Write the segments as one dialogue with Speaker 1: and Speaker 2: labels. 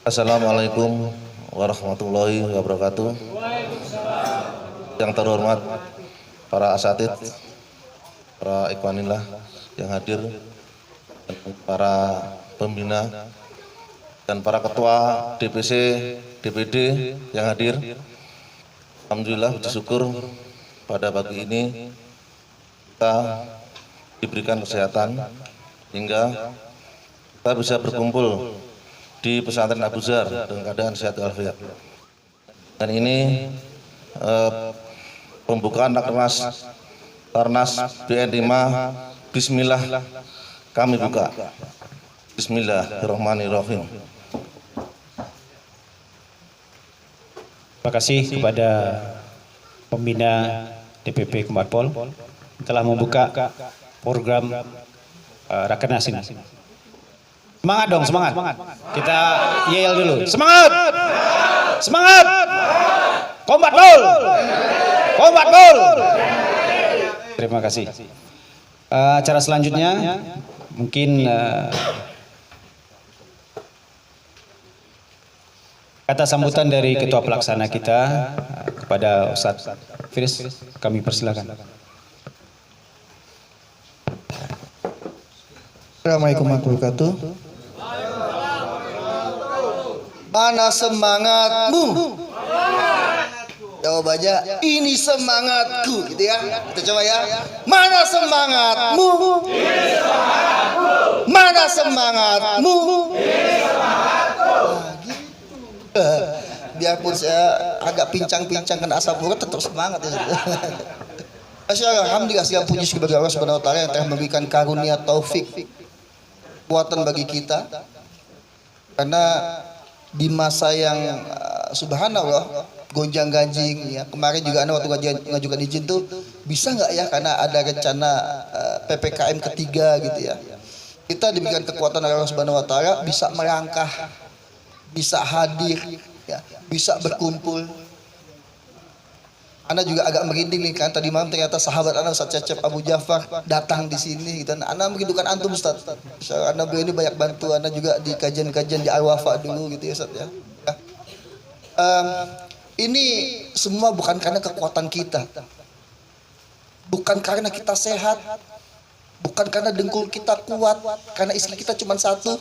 Speaker 1: Assalamualaikum warahmatullahi wabarakatuh. Yang terhormat para asatid, para ikhwanillah yang hadir, para pembina dan para ketua DPC, DPD yang hadir. Alhamdulillah, puji syukur pada pagi ini kita diberikan kesehatan hingga kita bisa berkumpul di pesantren Abu Dzar dengan keadaan sehat walafiat. Dan ini pembukaan Rakernas BN 5. Bismillah kami buka. Bismillahirrahmanirrahim.
Speaker 2: Terima kasih kepada pembina DPP Kemarpol telah membuka program Rakernas ini. Semangat dong, semangat. Kita yel dulu. Semangat. Semangat. Kombat gol. Kombat gol. Terima kasih. Acara selanjutnya mungkin kata sambutan dari ketua pelaksana kita kepada Ustadz Firis, kami persilakan.
Speaker 3: Assalamualaikum warahmatullahi wabarakatuh. Mana semangatmu? Jawabannya ini semangatku, gitu ya. Kita coba ya. Mana semangatmu? Ini semangatku. Mana semangatmu? Ini semangatku. Nah, gitu. Biarpun saya agak pincang-pincang kena asap urat, tetap semangat ya. Alhamdulillah, segala puji bagi Allah Subhanahu wa taala yang telah memberikan karunia taufik kekuatan bagi kita, karena di masa yang subhanallah gonjang ganjing ya, kemarin juga Anda waktu ngajukan izin tuh bisa nggak ya, karena ada rencana PPKM ketiga gitu ya, kita diberikan kekuatan oleh Allah Subhanahu wa taala bisa melangkah, bisa hadir ya, bisa berkumpul. Anda juga agak merinding nih kan, tadi malam ternyata sahabat Anda Ustaz Cecep Abu Ja'far datang di sini gitu. Anda merindukan antum Ustaz. Anda beliau ini banyak bantu Anda juga di kajian-kajian di Al-Wafa dulu gitu ya Ustaz ya. Ini semua bukan karena kekuatan kita. Bukan karena kita sehat. Bukan karena dengkul kita kuat, karena istri kita cuma satu.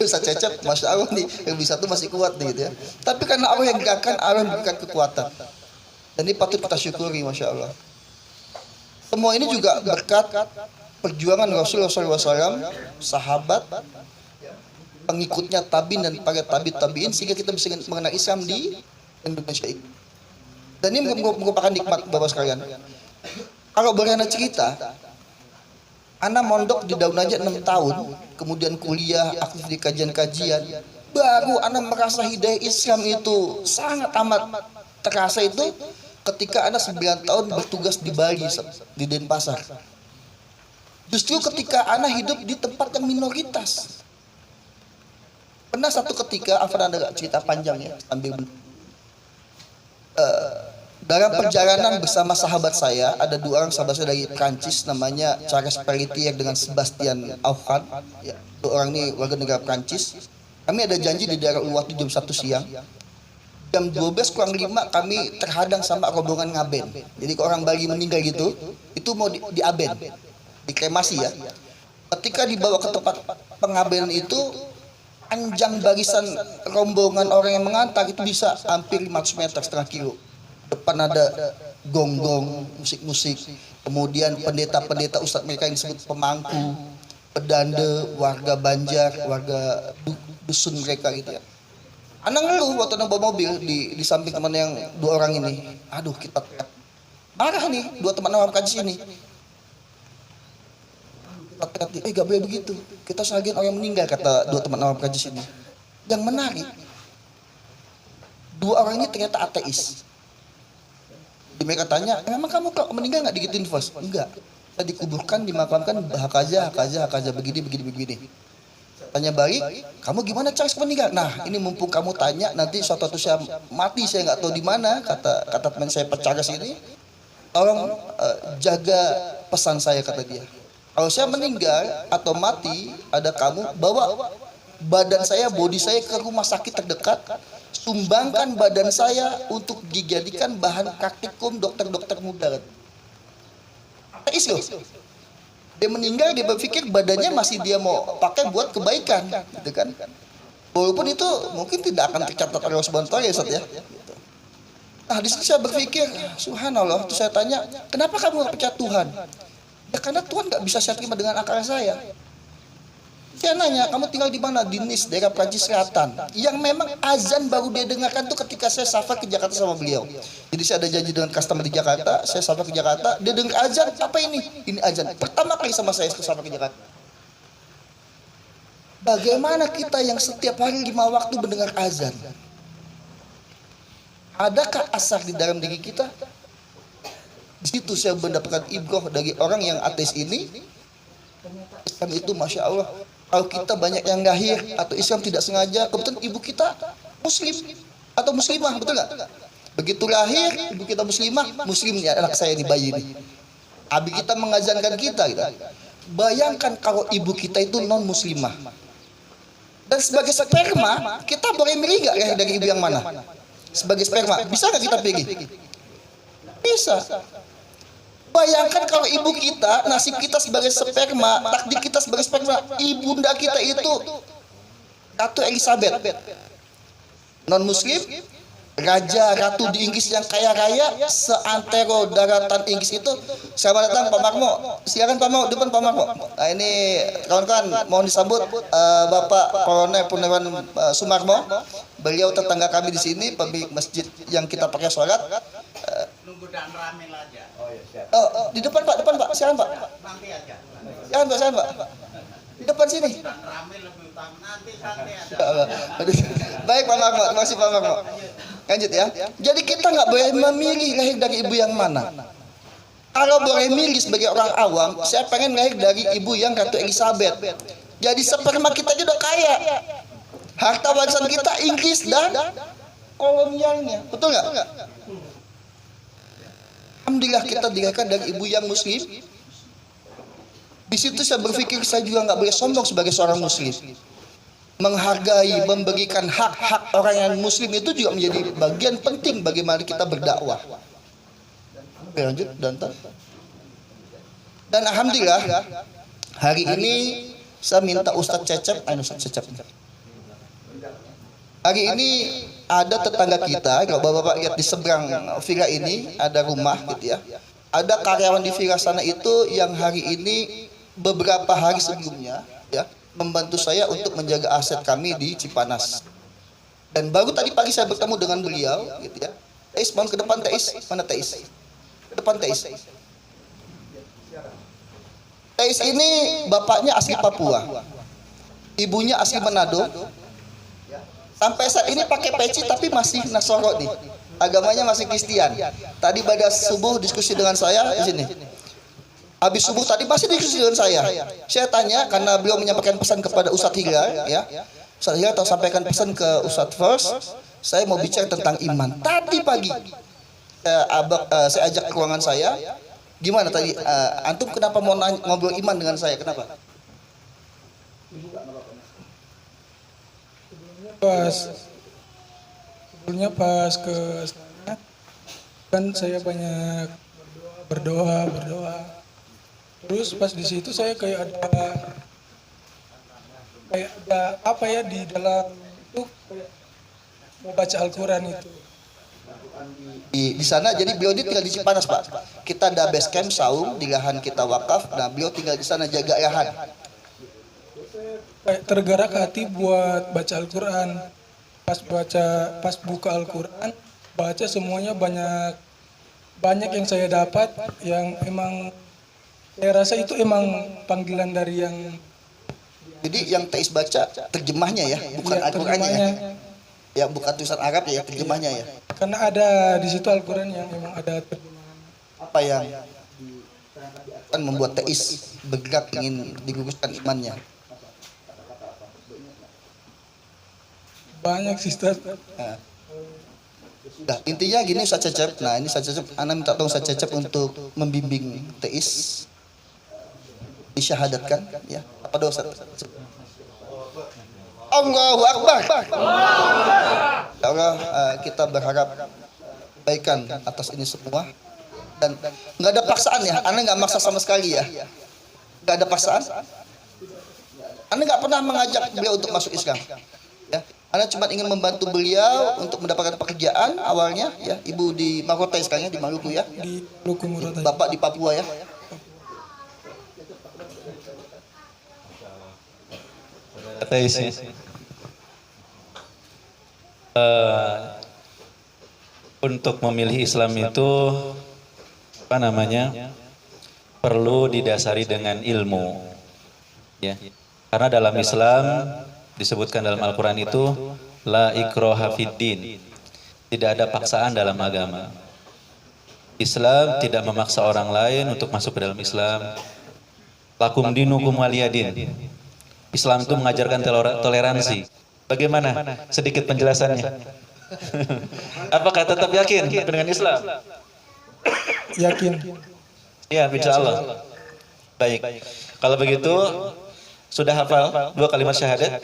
Speaker 3: Ustaz Cecep, Masya Allah nih, yang bisa satu masih kuat nih gitu ya. Tapi karena Allah yang gerakan, Allah yang memberikan kekuatan. Dan ini patut kita syukuri, Masya Allah. Semua ini juga berkat perjuangan Rasulullah SAW, sahabat, pengikutnya tabiin dan para tabiin, sehingga kita bisa mengenal Islam di Indonesia ini. Dan ini merupakan nikmat Bapak sekalian. Kalau boleh Anda cerita, Anda mondok di Daun Najat 6 tahun, kemudian kuliah, aktif di kajian-kajian, baru Anda merasa hidayah Islam itu sangat amat terasa itu ketika Anda 9 tahun bertugas di Bali, di Denpasar. Justru ketika Anda hidup di tempat yang minoritas. Pernah satu ketika, Afan Anda gak cerita panjang ya, sambil dalam perjalanan bersama sahabat saya, ada 2 orang sahabat saya dari Prancis, namanya Charles Pelletier dengan Sebastian Aufan. Ya, 2 orang ini warga negara Prancis. Kami ada janji di daerah Uluwatu jam 1 siang. Jam 12 kurang 5 kami terhadang sama rombongan ngaben. Jadi kalau orang Bali meninggal gitu, itu mau diaben, dikremasi ya. Ketika dibawa ke tempat pengabenan itu, panjang barisan rombongan orang yang mengantar itu bisa hampir 500 meter, setengah kilo. Depan ada gonggong, musik-musik, kemudian pendeta-pendeta ustadz mereka yang disebut pemangku, pedande, warga Banjar, warga dusun mereka gitu ya. Anak ngeluh waktu anak bawa mobil di samping teman yang 2 orang ini. Aduh, kita marah nih 2 teman awam kaji ini. hati-hati, gak boleh begitu. Kita sebagian orang meninggal, kata dua teman awam Prancis ini. Yang menarik, dua orang ini ternyata ateis. Mereka tanya, memang kamu kalau meninggal nggak digituin first? Enggak. Kita dikuburkan, dimakamkan, hakaza, begini. Tanya balik, kamu gimana cara meninggal? Nah, ini mumpung kamu tanya, nanti suatu waktu saya mati, saya nggak tahu di mana. Kata teman saya Percagas ini, tolong jaga pesan saya, kata dia. Kalau saya meninggal atau mati, ada kamu, bawa badan saya, body saya ke rumah sakit terdekat, sumbangkan badan saya untuk dijadikan bahan praktikum dokter-dokter muda. Ateis loh. Dia meninggal, dia berpikir badannya masih dia mau pakai buat kebaikan, gitu kan? Walaupun itu mungkin tidak akan tercatat oleh Allah Subhanahu wa taala, ya Ustaz ya. Nah, di sini saya berpikir, subhanallah, terus saya tanya, kenapa kamu gak percaya Tuhan? Ya karena Tuhan gak bisa saya terima dengan akal saya. Saya nanya, kamu tinggal di mana? Di Nice, daerah Prancis Selatan. Yang memang azan baru dia dengarkan tuh ketika saya safar ke Jakarta sama beliau. Jadi saya ada janji dengan customer di Jakarta, saya safar ke Jakarta, dia dengar azan, apa ini? Ini azan. Pertama kali sama saya safar ke Jakarta. Bagaimana kita yang setiap hari 5 waktu mendengar azan? Adakah asar di dalam diri kita? Di situ saya mendapatkan ibroh dari orang yang ateis ini. Islam itu Masya Allah, kalau kita banyak yang lahir atau Islam tidak sengaja, kebetulan ibu kita muslim atau muslimah, betul nggak? Begitu lahir ibu kita muslimah, muslim nih anak saya di bayi ini. Abi kita mengazankan kita, gitu. Bayangkan kalau ibu kita itu non muslimah. Dan sebagai sperma, kita boleh milih nggak lahir dari ibu yang mana? Sebagai sperma, bisa nggak kita pilih? Bisa. Bayangkan kalau ibu kita, nasib kita sebagai sperma, takdir kita sebagai sperma, ibunda kita itu Ratu Elizabeth, non muslim, raja ratu di Inggris yang kaya raya, seantero daratan Inggris itu. Selamat datang Pak Marmo, silakan Pak Marmo, depan Pak Marmo. Nah ini kawan-kawan, mohon disambut Bapak Kolonel Purnawan Sumarmo. Beliau tetangga kami di sini, pemilik masjid yang kita pakai sholat.
Speaker 4: Nunggu dan ramil aja. Oh iya, siap.
Speaker 3: Di depan Pak, silakan Pak.
Speaker 4: Nanti aja.
Speaker 3: Silakan Pak. Di depan sini.
Speaker 4: Dan ramil lebih utama. Nanti aja.
Speaker 3: Baik Pak Marmo, terima kasih Pak Marmo. Lanjut ya. Jadi kita nggak boleh memilih lahir dari ibu yang mana. Kalau boleh milih sebagai orang awam, saya pengen lahir dari ibu yang Ratu Elizabeth. Jadi sperma kita juga udah kaya. Harta warisan kita Inggris dan kolonialnya, betul nggak? Alhamdulillah kita dilahirkan dari ibu yang muslim. Di situ saya berpikir saya juga nggak boleh sombong sebagai seorang muslim. Menghargai, memberikan hak-hak orang yang muslim itu juga menjadi bagian penting bagaimana kita berdakwah. Lanjut dan alhamdulillah hari ini saya minta Ustadz Cecep, hari ini ada tetangga kita, kalau bapak-bapak lihat di seberang villa ini ada rumah gitu ya. Ada karyawan di villa sana itu yang hari ini beberapa hari sebelumnya ya membantu saya untuk menjaga aset kami di Cipanas. Dan baru tadi pagi saya bertemu dengan beliau gitu ya. Teis, mohon ke depan Teis. Mana Teis? Ke depan Teis. Teis ini bapaknya asli Papua. Ibunya asli Manado. Sampai saat ini pakai peci tapi masih Nasoro nih. Agamanya masih Kristen. Tadi pada subuh diskusi dengan saya di sini. Habis subuh tadi masih diskusi dengan saya. Saya tanya karena beliau menyampaikan pesan kepada Ustadz Hilal ya. Ustadz Hilal telah sampaikan pesan ke Ustadz First. Saya mau bicara tentang iman. Tadi pagi saya ajak ke ruangan saya. Gimana tadi antum kenapa mau ngobrol iman dengan saya? Kenapa?
Speaker 5: Sebelumnya pas ke sana kan saya banyak berdoa. Terus pas di situ saya kayak ada apa ya di dalam itu kayak mau baca Al-Quran itu.
Speaker 3: Di sana jadi beliau tinggal di Cipanas Pak. Kita ada base camp saung di lahan kita wakaf. Nah beliau tinggal di sana jaga lahan.
Speaker 5: Kayak tergerak hati buat baca Al-Quran. Pas buka Al-Quran, baca semuanya banyak yang saya dapat yang emang Saya rasa itu emang panggilan dari yang
Speaker 3: Jadi yang teis baca terjemahnya ya, bukan
Speaker 5: ya,
Speaker 3: Al-Qur'annya ya.
Speaker 5: terjemahnya.
Speaker 3: Ya bukan tulisan Arab ya, terjemahnya ya.
Speaker 5: Karena ada di situ Al-Quran yang memang ada terjemahan.
Speaker 3: Apa yang akan membuat teis bergerak ingin diguguskan imannya?
Speaker 5: Banyak sih Ustaz.
Speaker 3: Nah, intinya gini Ustaz Cecep. Nah, ini Ustaz Cecep, ana minta tolong Ustaz Cecep untuk membimbing teis disyahadatkan ya. Apa doa Ustaz? Allahu Akbar. Ya Allah, kita berharap kebaikan atas ini semua dan nggak ada paksaan ya. Ana nggak maksa sama sekali ya. Nggak ada paksaan. Ana nggak pernah mengajak beliau untuk masuk Islam. Ya, Ana cuma ingin membantu beliau untuk mendapatkan pekerjaan awalnya ya. Ibu di Marotai sekarang ya, di Maluku ya.
Speaker 5: Di Luku Morotai.
Speaker 3: Bapak di Papua ya.
Speaker 6: Ateis ya. Untuk memilih Islam itu apa namanya perlu didasari dengan ilmu ya, karena dalam Islam disebutkan dalam Al-Quran itu la ikraha fiddin, tidak ada paksaan dalam agama. Islam tidak memaksa orang lain untuk masuk ke dalam Islam. Lakum dinukum waliyadin. Islam itu mengajarkan toleransi. Bagaimana? Sedikit penjelasannya. Apakah tetap yakin dengan Islam?
Speaker 5: Yakin.
Speaker 6: Ya, insya Allah. Baik. Kalau begitu, sudah hafal 2 kalimat syahadat?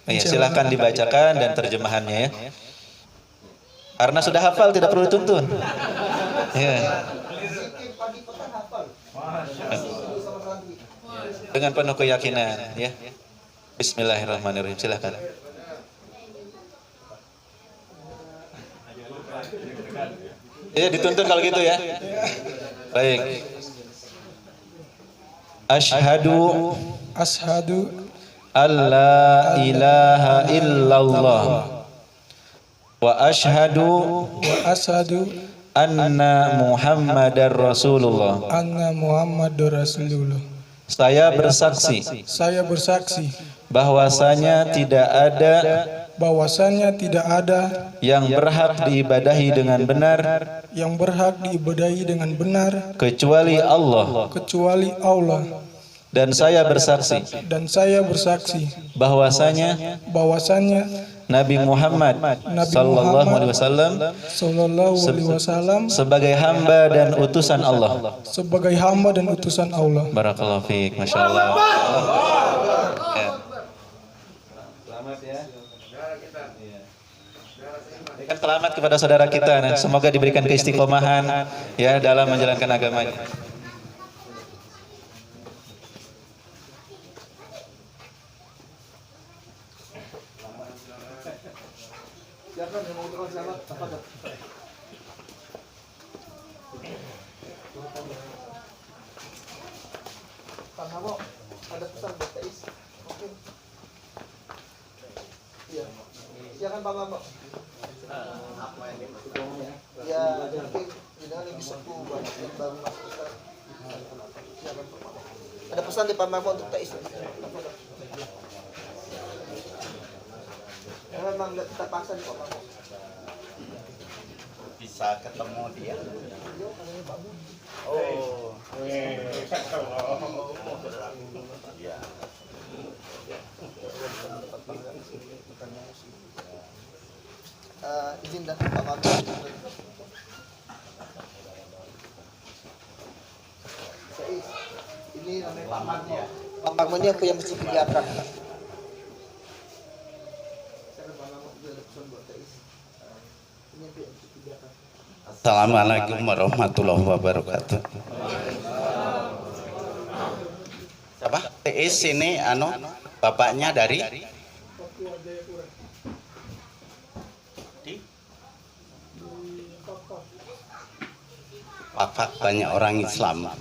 Speaker 6: Ya, silahkan dibacakan dan terjemahannya ya. Karena sudah hafal tidak perlu dituntun. Ya. Dengan penuh keyakinan ya. Bismillahirrahmanirrahim. Silahkan. Ya, dituntun kalau gitu ya. Baik. Asyhadu
Speaker 5: Ashadu
Speaker 6: alla ilaha illallah wa asyhadu
Speaker 5: wa ashadu
Speaker 6: anna Muhammadar Rasulullah.
Speaker 5: anna Muhammadur Rasulullah.
Speaker 6: Saya bersaksi
Speaker 5: Saya bersaksi
Speaker 6: bahwasanya tidak ada
Speaker 5: bahwasannya tidak ada
Speaker 6: yang berhak diibadahi dengan benar
Speaker 5: yang berhak diibadahi dengan benar
Speaker 6: kecuali Allah,
Speaker 5: kecuali Allah,
Speaker 6: dan saya bersaksi
Speaker 5: dan saya bersaksi
Speaker 6: bahwasanya
Speaker 5: bahwasannya
Speaker 6: Nabi Muhammad sallallahu alaihi wasallam
Speaker 5: Sallallahu Alaihi Wasallam
Speaker 6: sebagai hamba dan utusan Allah.
Speaker 5: sebagai hamba dan utusan Allah.
Speaker 6: Barakallahu fiik, Masya Allah. Ya. Selamat ya. Berikan selamat kepada saudara kita. Nah, semoga diberikan keistiqomahan ya dalam menjalankan agamanya.
Speaker 3: Pak Mamo, ada pesan buat teis. Oke. Iya. Silakan Pak Mamo. Ya, mungkin jangan lebih sepuh banyak yang baru masuk Ustaz. Silakan Pak Mamo. Ada pesan di Pak Mamo untuk teis. Ya, memang nggak kita paksa nih Pak Mamo.
Speaker 4: Bisa ketemu dia. Oh. Ya.
Speaker 3: Izin dah Pak Mamo. Ini namanya Pak Mamo. Pak Mamo ini aku yang mesti kelihatan.
Speaker 7: Assalamualaikum warahmatullahi wabarakatuh. Siapa? Teis ini bapaknya dari Wafat banyak orang Islam.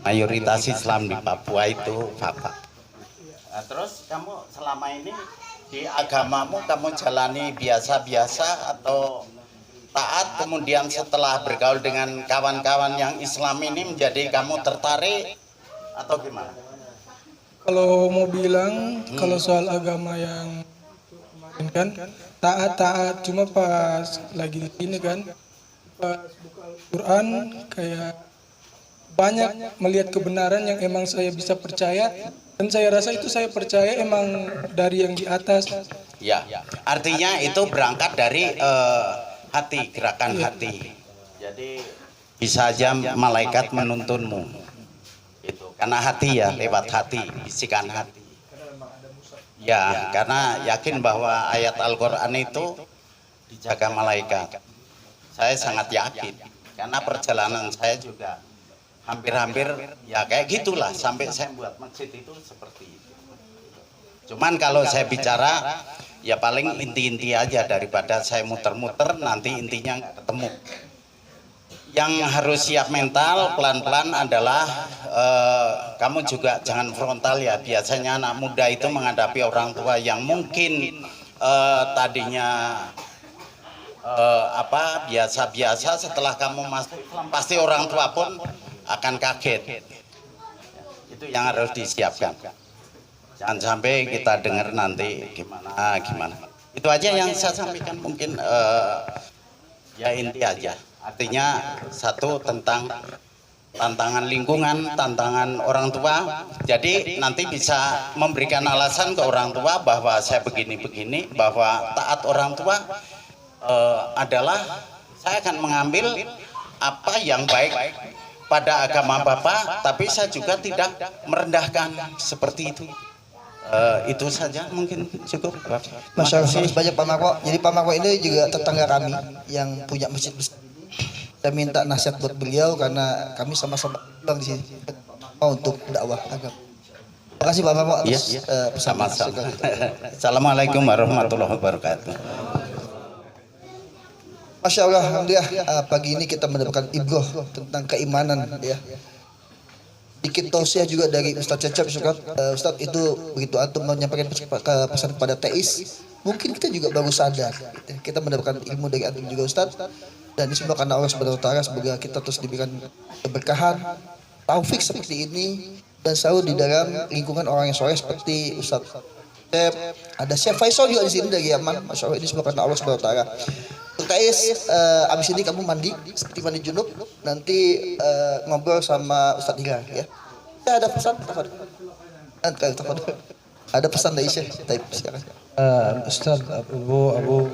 Speaker 7: Mayoritas Islam di Papua itu wafat.
Speaker 4: Nah, terus kamu selama ini di agamamu kamu jalani biasa-biasa atau
Speaker 7: taat, kemudian setelah bergaul dengan kawan-kawan yang Islam ini menjadi kamu tertarik atau gimana?
Speaker 5: Kalau mau bilang kalau soal agama yang kemarin kan taat cuma pas lagi di sini kan pas buka Al-Quran kayak banyak melihat kebenaran yang emang saya bisa percaya dan saya rasa itu saya percaya emang dari yang di atas.
Speaker 7: Ya, artinya itu berangkat dari hati, gerakan hati. Jadi bisa aja malaikat menuntunmu. Itu karena hati ya, lewat hati, bisikan hati. Ya, karena yakin bahwa ayat Al-Qur'an itu dijaga malaikat. Saya sangat yakin karena perjalanan saya juga hampir-hampir ya kayak gitulah sampai saya buat masjid itu seperti itu. Cuman kalau saya bicara ya paling inti-inti aja daripada saya muter-muter nanti intinya nggak ketemu. Yang harus siap mental pelan-pelan adalah kamu juga jangan frontal ya. Biasanya anak muda itu menghadapi orang tua yang mungkin tadinya biasa-biasa, setelah kamu masuk Islam pasti orang tua pun akan kaget. Itu yang harus disiapkan. Jangan sampai kita dengar nanti gimana. Itu aja yang saya sampaikan mungkin ya inti aja. Artinya satu tentang tantangan lingkungan, tantangan orang tua. Jadi nanti bisa memberikan alasan ke orang tua bahwa saya begini-begini, bahwa taat orang tua adalah saya akan mengambil apa yang baik pada agama Bapak, tapi saya juga tidak merendahkan seperti itu. Itu saja mungkin cukup.
Speaker 3: Masya Allah, banyak Pak Marko. Jadi Pak Marko ini juga tetangga kami yang punya masjid besar. Saya minta nasihat buat beliau karena kami sama-sama berjuang di sini untuk dakwah agama. Terima kasih Pak Marko atas pesan.
Speaker 7: Sama-sama. Assalamualaikum warahmatullahi wabarakatuh.
Speaker 3: Masya Allah, alhamdulillah pagi ini kita mendapatkan ibroh tentang keimanan ya. Dikit tausiah juga dari Ustadz Cecep, Ustadz itu begitu antum menyampaikan pesan kepada teis, mungkin kita juga baru sadar. Gitu. Kita mendapatkan ilmu dari antum juga Ustadz, dan ini semua karena Allah Subhanahu Wa Taala. Semoga kita terus diberikan keberkahan, taufik seperti ini, dan selalu di dalam lingkungan orang yang soleh seperti Ustadz Cecep. Ada Syekh Faisal juga di sini dari Yaman. Masya Allah, ini semua karena Allah Subhanahu Wa Taala. Tais, abis ini kamu mandi seperti mandi junub, nanti ngobrol sama Ustadz Hilal ya. Ada pesan? Ada pesan dari Syekh. Silakan.
Speaker 8: أستاذ أبو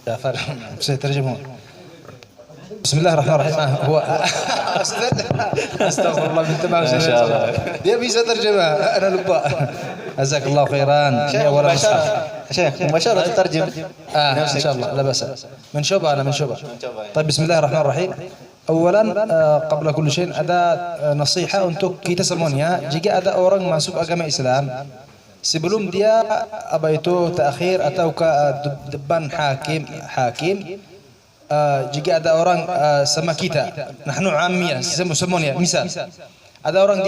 Speaker 8: جعفر سيترجمه. بسم الله الرحمن الرحيم. هو استغفر الله من تمام
Speaker 6: ما شاء الله.
Speaker 8: dia bisa terjemah أنا lupa. جزاك الله خيرا.
Speaker 6: شيخ مباشرة تترجم.
Speaker 8: إن شاء الله لا بأس. من شوبة أنا من شوبة. طيب بسم الله الرحمن الرحيم. أولا قبل كل شيء ada nasihat untuk kita semuanya. Jika ada orang masuk agama Islam sebelum dia ta'khir atau ke depan hakim jika ada orang sama kita, nahnu amiyah semuanya, misal ada orang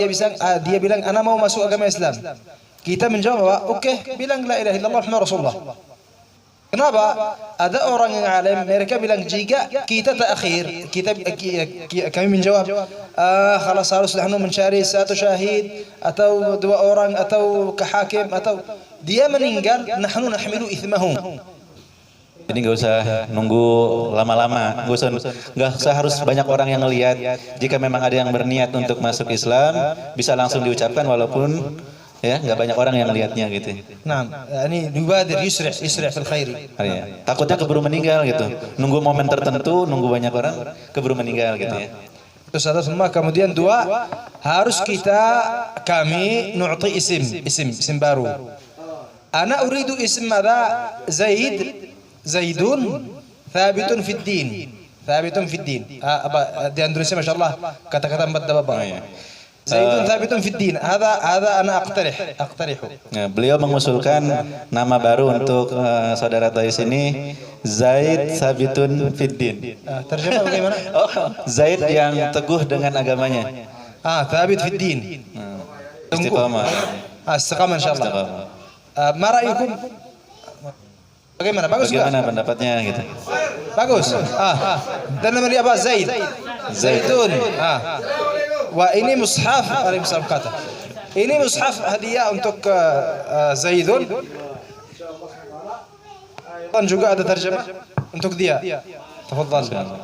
Speaker 8: dia bilang ana mau masuk agama Islam, kita menjawab oke, bilang la ilaha illallah Muhammad Rasulullah. Kenapa? Ada orang yang alim mereka bilang jika kita ta'khir, kami menjawab khalas harus nahnu mencari satu syahid atau dua orang atau ke hakim atau dia meninggal, nahnu nahmilu ithmahu.
Speaker 6: Jadi nggak usah nunggu lama-lama, nggak usah harus banyak orang yang ngelihat. Jika memang ada yang berniat untuk masuk Islam, bisa langsung diucapkan walaupun ya nggak banyak orang yang lihatnya gitu.
Speaker 8: Nah, ini yubadir yusri' fil khairi.
Speaker 6: Ya. Takutnya keburu meninggal gitu. Nunggu momen tertentu, nunggu banyak orang, keburu meninggal gitu ya.
Speaker 8: Itu satu semua. Kemudian dua, harus kami nu'ti isim baru. Ana uridu ism ada Zaidun thabitun fid din. Thabitun fid din. Di Indonesia masyaallah kata-kata empat dababa. Zaidun thabitun fid din. Hada ana aqtarihu.
Speaker 6: Nah, beliau mengusulkan nama baru untuk saudara Tais ini, Zaid Thabitun fid din.
Speaker 8: Terjemah bagaimana?
Speaker 6: Zaid yang teguh dengan agamanya.
Speaker 8: Thabit fid din.
Speaker 6: Istiqamah.
Speaker 8: Istiqamah insyaallah. Ma ra'yukum Bagaimana? Bagus nggak?
Speaker 6: Bagaimana pendapatnya gitu?
Speaker 8: Bagus. Dan nama dia apa? Zaid. Zaidun. Wah, ini mushaf. Waalaikumsalam kata. Ini mushaf hadiah untuk Zaidun. Dan juga ada terjemah untuk dia. Tafadhal.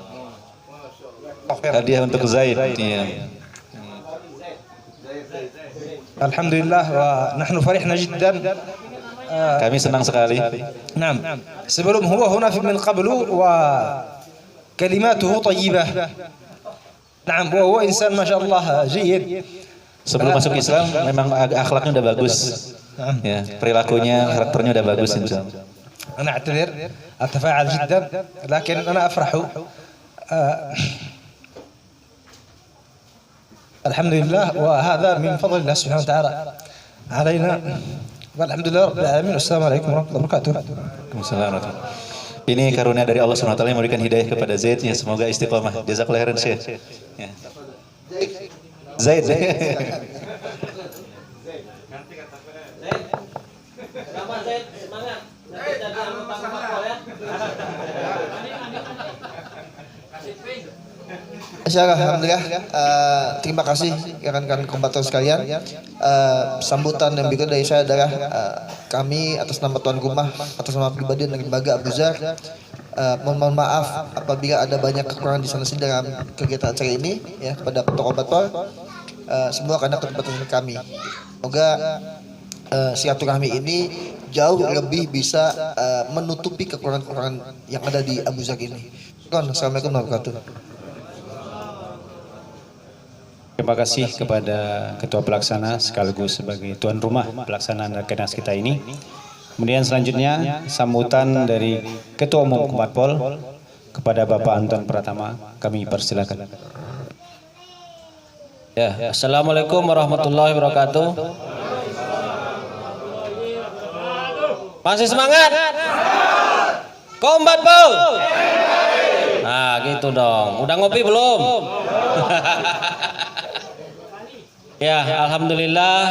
Speaker 6: Hadiah untuk Zaid. Iya.
Speaker 8: Alhamdulillah wa nahnu farihna jiddan.
Speaker 6: Kami senang sekali.
Speaker 8: نعم sebelum huwa huna min qablu wa kalimatuhu tayyibah. نعم وهو إنسان ما شاء الله جيد.
Speaker 6: Sebelum masuk Islam memang akhlaknya udah bagus. Ya, perilakunya, karakternya udah bagus insyaallah.
Speaker 8: أنا أعتذر أتفاعل جدا لكن أنا أفرح. الحمد لله وهذا من فضل الله سبحانه وتعالى علينا والحمد لله رب العالمين. والسلام عليكم ورحمة الله وبركاته.
Speaker 6: Waalaikumsalam. Ini karunia dari Allah SWT yang memberikan hidayah kepada Zaid, ya, semoga istiqomah. Jazakallahu khairan Syekh. Ya. Zaid.
Speaker 3: Alhamdulillah, terima kasih rekan-rekan kompator sekalian. Sambutan yang berikut dari saya adalah kami atas nama tuan rumah, atas nama pribadi dan lembaga Abu Zar, mohon maaf apabila ada banyak kekurangan di sana sini dalam kegiatan acara ini, ya, kepada kompator. Semua karena keterbatasan kami. Semoga silaturahmi ini jauh lebih bisa menutupi kekurangan-kekurangan yang ada di Abu Zar ini. Assalamualaikum warahmatullahi wabarakatuh.
Speaker 2: Terima kasih kepada Ketua Pelaksana sekaligus sebagai tuan rumah pelaksanaan Rakernas kita ini. Kemudian selanjutnya sambutan dari Ketua Umum Komatpol kepada Bapak Anton Pratama, kami persilakan.
Speaker 9: Ya, Assalamualaikum warahmatullahi wabarakatuh. Masih semangat? Komatpol. Nah, gitu dong. Udah ngopi belum? Ya, alhamdulillah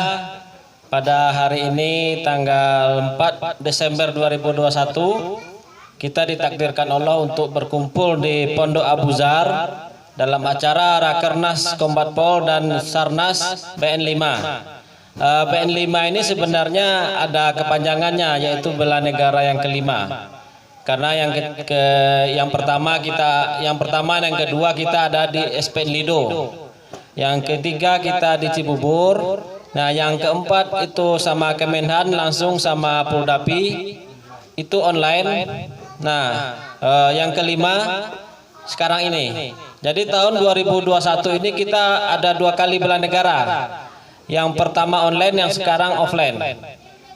Speaker 9: pada hari ini tanggal 4 Desember 2021 kita ditakdirkan Allah untuk berkumpul di Pondok Abu Zar dalam acara Rakernas Komatpol dan Sarnas BN5. BN5 ini sebenarnya ada kepanjangannya, yaitu bela negara yang kelima. Karena yang pertama dan yang kedua kita ada di SPN Lido. Yang ketiga kita di Cibubur. Nah, yang keempat itu sama Kemenhan langsung sama Poldapi itu online. Nah, yang kelima sekarang ini. Jadi tahun 2021 ini kita ada 2 kali bela negara. Yang pertama online, yang sekarang offline.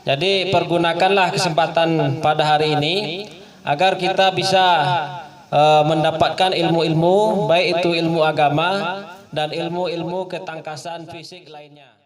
Speaker 9: Jadi pergunakanlah kesempatan pada hari ini agar kita bisa mendapatkan ilmu-ilmu, baik itu ilmu agama dan ilmu-ilmu ketangkasan fisik lainnya.